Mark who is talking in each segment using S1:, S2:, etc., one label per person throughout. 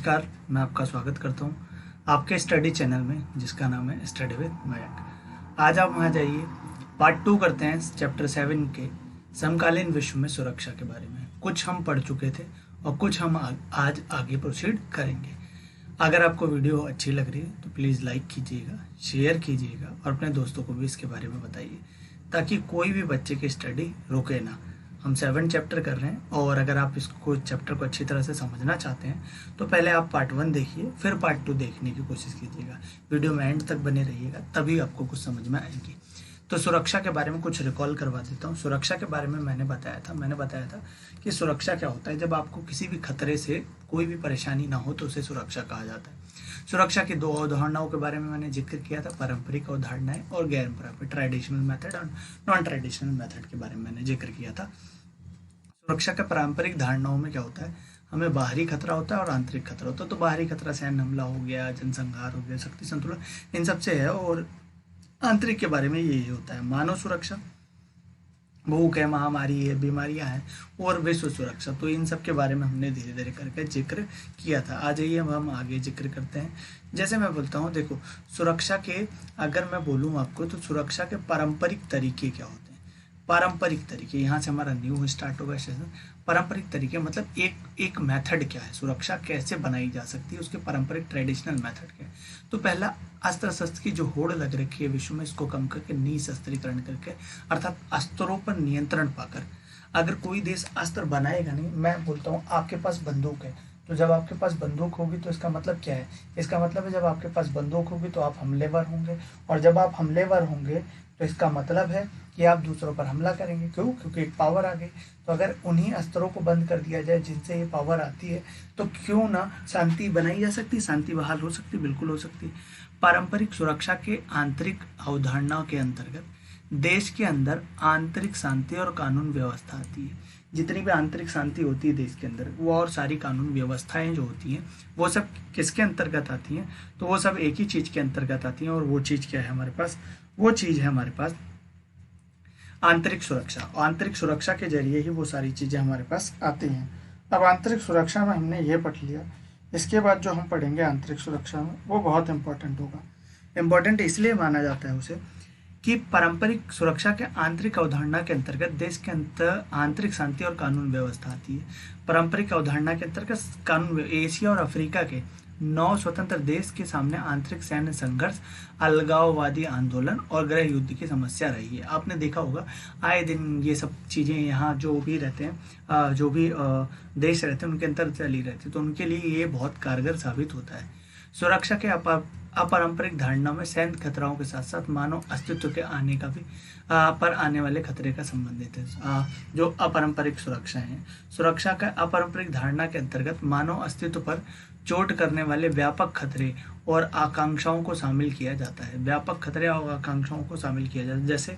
S1: नमस्कार, मैं आपका स्वागत करता हूँ आपके स्टडी चैनल में जिसका नाम है स्टडी विद मयंक। आज आप वहाँ जाइए, पार्ट 2 करते हैं चैप्टर 7 के समकालीन विश्व में सुरक्षा के बारे में। कुछ हम पढ़ चुके थे और कुछ हम आज आगे प्रोसीड करेंगे। अगर आपको वीडियो अच्छी लग रही है तो प्लीज़ लाइक कीजिएगा, शेयर कीजिएगा और अपने दोस्तों को भी इसके बारे में बताइए ताकि कोई भी बच्चे की स्टडी रुके ना। हम 7 चैप्टर कर रहे हैं और अगर आप इसको चैप्टर को अच्छी तरह से समझना चाहते हैं तो पहले आप पार्ट 1 देखिए, फिर पार्ट 2 देखने की कोशिश कीजिएगा। वीडियो में एंड तक बने रहिएगा, तभी आपको कुछ समझ में आएगी। तो सुरक्षा के बारे में कुछ रिकॉल करवा देता हूँ। सुरक्षा के बारे में मैंने बताया था कि सुरक्षा क्या होता है। जब आपको किसी भी खतरे से कोई भी परेशानी ना हो तो उसे सुरक्षा कहा जाता है। सुरक्षा की 2 अवधारणाओं के बारे में मैंने जिक्र किया था, पारंपरिक अवधारणाएं और गैर पारंपरिक, ट्रेडिशनल मेथड और नॉन ट्रेडिशनल मेथड के बारे में मैंने जिक्र किया था। सुरक्षा के पारंपरिक धारणाओं में क्या होता है, हमें बाहरी खतरा होता है और आंतरिक खतरा होता है। तो बाहरी खतरा सैन्य हमला हो गया, जनसंहार हो गया, शक्ति संतुलन, इन सब से है। और आंतरिक के बारे में यही होता है, मानव सुरक्षा, भूख है, महामारी है, बीमारियां हैं और विश्व सुरक्षा। तो इन सब के बारे में हमने धीरे धीरे करके जिक्र किया था। आ जाइए अब हम आगे जिक्र करते हैं। जैसे मैं बोलता हूँ, देखो सुरक्षा के, अगर मैं बोलूँ आपको तो सुरक्षा के पारंपरिक तरीके क्या होते हैं। पारंपरिक तरीके, यहाँ से हमारा न्यू स्टार्ट होगा सेशन। पारंपरिक तरीके मतलब एक मेथड क्या है, सुरक्षा कैसे बनाई जा सकती है, उसके पारंपरिक ट्रेडिशनल मेथड क्या है। तो पहला, अस्त्र शस्त्र की जो होड़ लग रखी है विश्व में, इसको कम करके निशस्त्रीकरण करके, अर्थात अस्त्रों पर नियंत्रण पाकर। अगर कोई देश अस्त्र बनाएगा नहीं, मैं बोलता हूँ आपके पास बंदूक है, तो जब आपके पास बंदूक होगी तो इसका मतलब क्या है, इसका मतलब है जब आपके पास बंदूक होगी तो आप हमलेवर होंगे, और जब आप हमलेवर होंगे तो इसका मतलब है कि आप दूसरों पर हमला करेंगे। क्यों? क्योंकि एक पावर आ गई। तो अगर उन्हीं अस्त्रों को बंद कर दिया जाए जिनसे ये पावर आती है, तो क्यों ना शांति बनाई जा सकती, शांति बहाल हो सकती, बिल्कुल हो सकती है। पारंपरिक सुरक्षा के आंतरिक अवधारणाओं के अंतर्गत देश के अंदर आंतरिक शांति और कानून व्यवस्था आती है। जितनी भी आंतरिक शांति होती है देश के अंदर, वो और सारी कानून व्यवस्थाएं जो होती हैं वो सब किसके अंतर्गत आती हैं, तो वो सब एक ही चीज़ के अंतर्गत आती हैं। और वो चीज़ क्या है हमारे पास, वो चीज़ है हमारे पास आंतरिक सुरक्षा। आंतरिक सुरक्षा के जरिए ही वो सारी चीज़ें हमारे पास आती हैं। अब आंतरिक सुरक्षा में हमने ये पढ़ लिया, इसके बाद जो हम पढ़ेंगे आंतरिक सुरक्षा में वो बहुत इंपॉर्टेंट होगा। इम्पॉर्टेंट इसलिए माना जाता है उसे कि पारंपरिक सुरक्षा के आंतरिक अवधारणा के अंतर्गत देश के अंतर आंतरिक शांति और कानून व्यवस्था आती है। पारंपरिक अवधारणा के अंतर्गत कानून, एशिया और अफ्रीका के 9 स्वतंत्र देश के सामने आंतरिक सैन्य संघर्ष, अलगाववादी आंदोलन और गृह युद्ध की समस्या रही है। आपने देखा होगा आए दिन ये सब चीज़ें यहाँ जो भी रहते हैं, जो भी देश रहते हैं उनके अंतर चली रहती है, तो उनके लिए ये बहुत कारगर साबित होता है। सुरक्षा के अपारंपरिक धारणा में सैन्य खतराओं के साथ साथ मानव अस्तित्व के आने का भी पर आने वाले खतरे का संबंधित है। जो अपारंपरिक सुरक्षा है, सुरक्षा का अपारंपरिक धारणा के अंतर्गत मानव अस्तित्व पर चोट करने वाले व्यापक खतरे और आकांक्षाओं को शामिल किया जाता है। व्यापक खतरे और आकांक्षाओं को शामिल किया जाता है, जैसे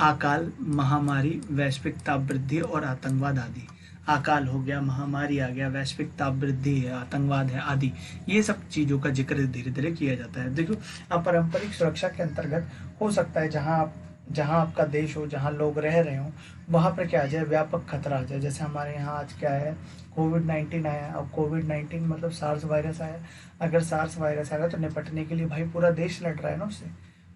S1: अकाल, महामारी, वैश्विक ताप वृद्धि और आतंकवाद आदि। अकाल हो गया, महामारी आ गया, वैश्विक ताप वृद्धि है, आतंकवाद है आदि, ये सब चीज़ों का जिक्र धीरे धीरे किया जाता है। देखो अपारंपरिक सुरक्षा के अंतर्गत हो सकता है जहाँ आपका देश हो, जहाँ लोग रह रहे हो, वहाँ पर क्या आ जाए, व्यापक खतरा आ जाए। जैसे हमारे यहाँ आज क्या है, कोविड-19 आया। अब कोविड-19 मतलब सार्स वायरस आया। अगर सार्स वायरस आया तो निपटने के लिए भाई पूरा देश लड़ रहा है ना, उससे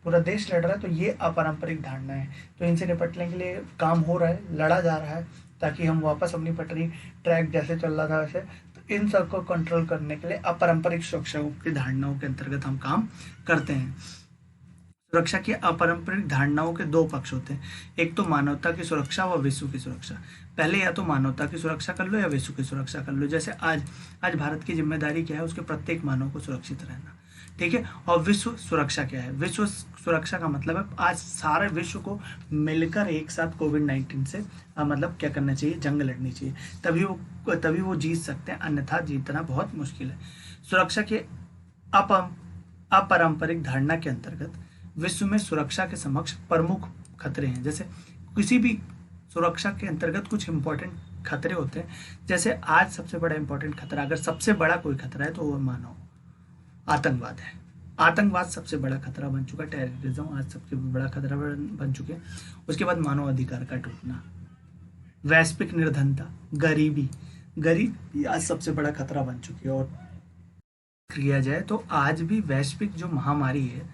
S1: पूरा देश लड़ रहा है। तो ये अपारंपरिक धारणा है। तो इनसे निपटने के लिए काम हो रहा है, लड़ा जा रहा है, ताकि हम वापस अपनी पटरी ट्रैक जैसे चल रहा था वैसे। तो इन सबको कंट्रोल करने के लिए अपारंपरिक सुरक्षा की धारणाओं के अंतर्गत हम काम करते हैं। सुरक्षा की अपारंपरिक धारणाओं के 2 पक्ष होते हैं, एक तो मानवता की सुरक्षा व विश्व की सुरक्षा। पहले या तो मानवता की सुरक्षा कर लो या विश्व की सुरक्षा कर लो। जैसे आज भारत की जिम्मेदारी क्या है, उसके प्रत्येक मानव को सुरक्षित रहना, ठीक है। और विश्व सुरक्षा क्या है, विश्व सुरक्षा का मतलब है आज सारे विश्व को मिलकर एक साथ कोविड-19 से मतलब क्या करना चाहिए, जंग लड़नी चाहिए, तभी वो जीत सकते हैं, अन्यथा जीतना बहुत मुश्किल है। सुरक्षा के अपारंपरिक धारणा के अंतर्गत विश्व में सुरक्षा के समक्ष प्रमुख खतरे हैं। जैसे किसी भी सुरक्षा के अंतर्गत कुछ इंपॉर्टेंट खतरे होते हैं। जैसे आज सबसे बड़ा इंपॉर्टेंट खतरा, अगर सबसे बड़ा कोई खतरा है तो वो मानो आतंकवाद है। आतंकवाद सबसे बड़ा खतरा बन चुका है, टेररिज्म आज सबसे बड़ा खतरा बन चुके हैं। उसके बाद मानव अधिकार का टूटना, वैश्विक निर्धनता, गरीबी आज सबसे बड़ा खतरा बन चुकी है। और किया जाए तो आज भी वैश्विक जो महामारी है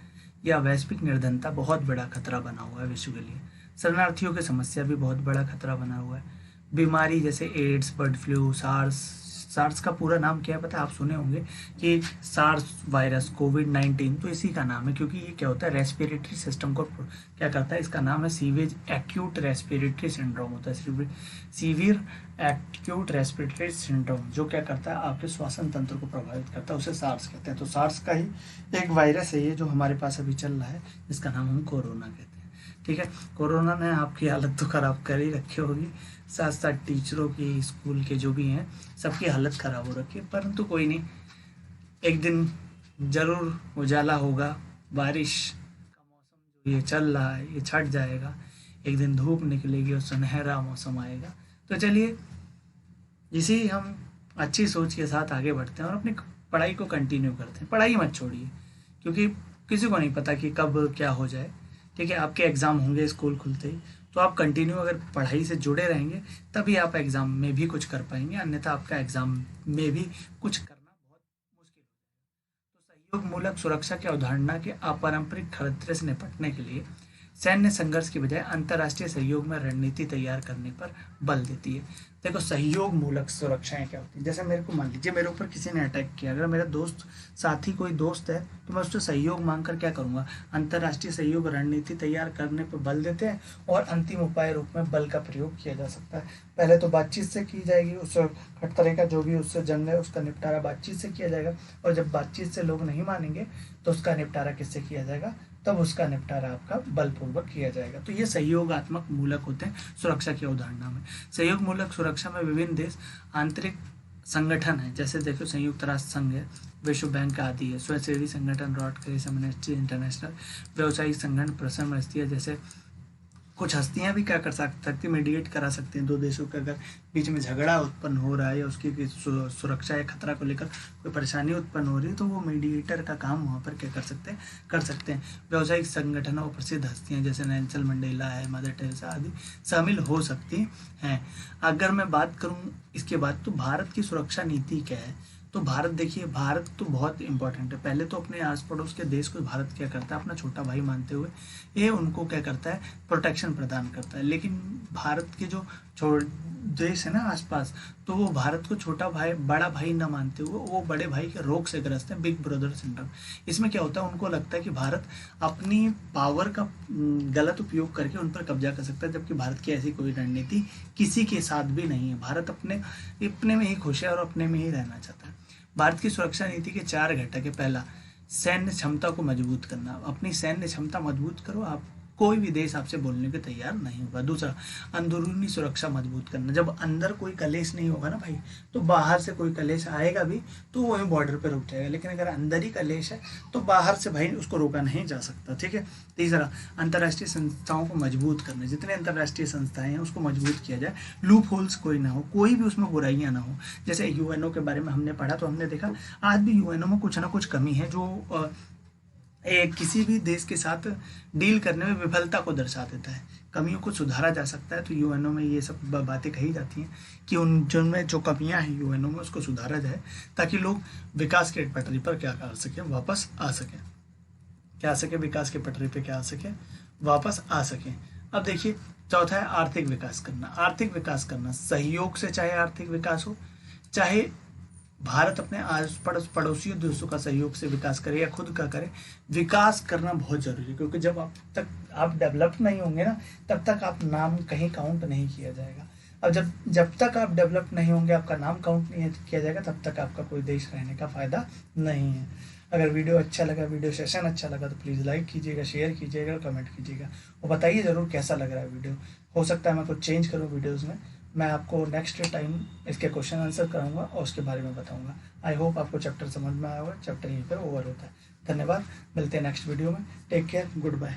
S1: या वैश्विक निर्धनता बहुत बड़ा खतरा बना हुआ है विश्व के लिए। शरणार्थियों की समस्या भी बहुत बड़ा खतरा बना हुआ है। बीमारी जैसे AIDS, bird flu, SARS, SARS का पूरा नाम क्या है पता है, आप सुने होंगे कि सार्स वायरस, कोविड-19, तो इसी का नाम है क्योंकि ये क्या होता है, रेस्पिरेटरी सिस्टम को क्या करता है, इसका नाम है सीवेज एक्यूट रेस्पिरेटरी सिंड्रोम होता है, सीवियर एक्यूट रेस्पिरेटरी सिंड्रोम, जो क्या करता है आपके श्वसन तंत्र को प्रभावित करता है, उसे सार्स कहते हैं। तो सार्स का ही एक वायरस है ये जो हमारे पास अभी चल रहा है, जिसका नाम हम कोरोना कहते हैं। ठीक है, कोरोना ने आपकी हालत तो ख़राब कर ही रखी होगी, साथ साथ टीचरों की, स्कूल के जो भी हैं, सबकी हालत ख़राब हो रखी है, परंतु कोई नहीं, एक दिन ज़रूर उजाला होगा। बारिश का मौसम जो ये चल रहा है ये छट जाएगा, एक दिन धूप निकलेगी और सुनहरा मौसम आएगा। तो चलिए इसी हम अच्छी सोच के साथ आगे बढ़ते हैं और अपनी पढ़ाई को कंटिन्यू करते हैं। पढ़ाई मत छोड़िए, क्योंकि किसी को नहीं पता कि कब क्या हो जाए। ठीक है, आपके एग्ज़ाम होंगे स्कूल खुलते ही, तो आप कंटिन्यू अगर पढ़ाई से जुड़े रहेंगे तभी आप एग्ज़ाम में भी कुछ कर पाएंगे, अन्यथा आपका एग्ज़ाम में भी कुछ करना बहुत मुश्किल हो जाएगा। तो सहयोग मूलक सुरक्षा की अवधारणा के अपारंपरिक खतरे से निपटने के लिए सैन्य संघर्ष की बजाय अंतर्राष्ट्रीय सहयोग में रणनीति तैयार करने पर बल देती है। देखो, सहयोग मूलक सुरक्षाएं क्या होती है, जैसे मेरे को मान लीजिए मेरे ऊपर किसी ने अटैक किया, अगर मेरा दोस्त साथी कोई दोस्त है तो मैं उससे सहयोग मांग कर क्या करूंगा, अंतर्राष्ट्रीय सहयोग रणनीति तैयार करने पर बल देते हैं और अंतिम उपाय रूप में बल का प्रयोग किया जा सकता है। पहले तो बातचीत से की जाएगी, उस खतरे का जो भी उससे जंग है उसका निपटारा बातचीत से किया जाएगा, और जब बातचीत से लोग नहीं मानेंगे तो उसका निपटारा किससे किया जाएगा, तब उसका निपटारा आपका बलपूर्वक किया जाएगा। तो ये सहयोगात्मक मूलक होते हैं सुरक्षा की अवधारणा में। सहयोग मूलक सुरक्षा में विभिन्न देश आंतरिक संगठन है, जैसे देखो संयुक्त राष्ट्र संघ है, विश्व बैंक आदि है, स्वयंसेवी संगठन, रॉटकरीज, एमनेस्टी इंटरनेशनल, व्यावसायिक संगठन, प्रसन्न हस्तियाँ, जैसे कुछ हस्तियां भी क्या कर सकती, मीडिएट करा सकती हैं दो देशों के अगर बीच में झगड़ा उत्पन्न हो रहा है या उसकी सुरक्षा या खतरा को लेकर कोई परेशानी उत्पन्न हो रही है, तो वो मीडिएटर का काम वहाँ पर क्या कर सकते हैं। व्यावसायिक संगठनों और प्रसिद्ध हस्तियाँ जैसे नेल्सन मंडेला है, मदर टेरेसा आदि शामिल हो सकती हैं। अगर मैं बात करूँ इसके बाद, तो भारत की सुरक्षा नीति क्या है, तो भारत देखिए, भारत तो बहुत इंपॉर्टेंट है। पहले तो अपने आस पड़ोस के देश को भारत क्या करता है, अपना छोटा भाई मानते हुए ये उनको क्या करता है, प्रोटेक्शन प्रदान करता है। लेकिन भारत के जो देश है ना आसपास, तो वो भारत को छोटा भाई, बड़ा भाई ना मानते हुए वो बड़े भाई के रोग से ग्रस्त है, बिग ब्रदर सिंड्रोम। इसमें क्या होता है, उनको लगता है कि भारत अपनी पावर का गलत उपयोग करके उन पर कब्जा कर सकता है, जबकि भारत की ऐसी कोई रणनीति किसी के साथ भी नहीं है। भारत अपने में ही खुश है और अपने में ही रहना चाहता है। भारत की सुरक्षा नीति के 4 घटक है। पहला, सैन्य क्षमता को मजबूत करना। अपनी सैन्य क्षमता मजबूत करो, आप कोई भी देश आपसे बोलने के तैयार नहीं होगा। दूसरा, अंदरूनी सुरक्षा मजबूत करना। जब अंदर कोई कलेश नहीं होगा ना भाई, तो बाहर से कोई कलेश आएगा भी तो वही बॉर्डर पर रुक जाएगा, लेकिन अगर अंदर ही कलेश है तो बाहर से भाई उसको रोका नहीं जा सकता। ठीक है। तीसरा, अंतर्राष्ट्रीय संस्थाओं को मजबूत करना। जितने अंतर्राष्ट्रीय संस्थाएं हैं उसको मजबूत किया जाए, लूप होल्स कोई ना हो, कोई भी उसमें बुराइयां ना हो। जैसे यूएनओ के बारे में हमने पढ़ा तो हमने देखा आज भी यूएनओ में कुछ ना कुछ कमी है जो किसी भी देश के साथ डील करने में विफलता को दर्शा देता है। कमियों को सुधारा जा सकता है, तो यूएनओ में ये सब बातें कही जाती हैं कि उन जिनमें जो कमियां हैं यूएनओ में उसको सुधारा जाए, ताकि लोग विकास के पटरी पर क्या कर सकें, वापस आ सकें, क्या आ सके, विकास के पटरी पर क्या आ सके, वापस आ सकें। अब देखिए, चौथा है आर्थिक विकास करना। आर्थिक विकास करना सहयोग से, चाहे आर्थिक विकास हो, चाहे भारत अपने आस पड़ोसी देशों का सहयोग से विकास करे या खुद का करे, विकास करना बहुत जरूरी है। क्योंकि जब आप डेवलप नहीं होंगे ना, तब तक आप नाम कहीं काउंट नहीं किया जाएगा। अब जब तक आप डेवलप नहीं होंगे, आपका नाम काउंट नहीं किया जाएगा, तब तक आपका कोई देश रहने का फायदा नहीं है। अगर वीडियो अच्छा लगा, वीडियो सेशन अच्छा लगा, तो प्लीज़ लाइक कीजिएगा, शेयर कीजिएगा, कमेंट कीजिएगा और बताइए ज़रूर कैसा लग रहा है वीडियो। हो सकता है मैं कुछ चेंज करूँ वीडियोज़ में, मैं आपको नेक्स्ट टाइम इसके क्वेश्चन आंसर कराऊंगा और उसके बारे में बताऊंगा। आई होप आपको चैप्टर समझ में आया होगा। चैप्टर यहीं पर ओवर होता है। धन्यवाद, मिलते हैं नेक्स्ट वीडियो में। Take care, good bye.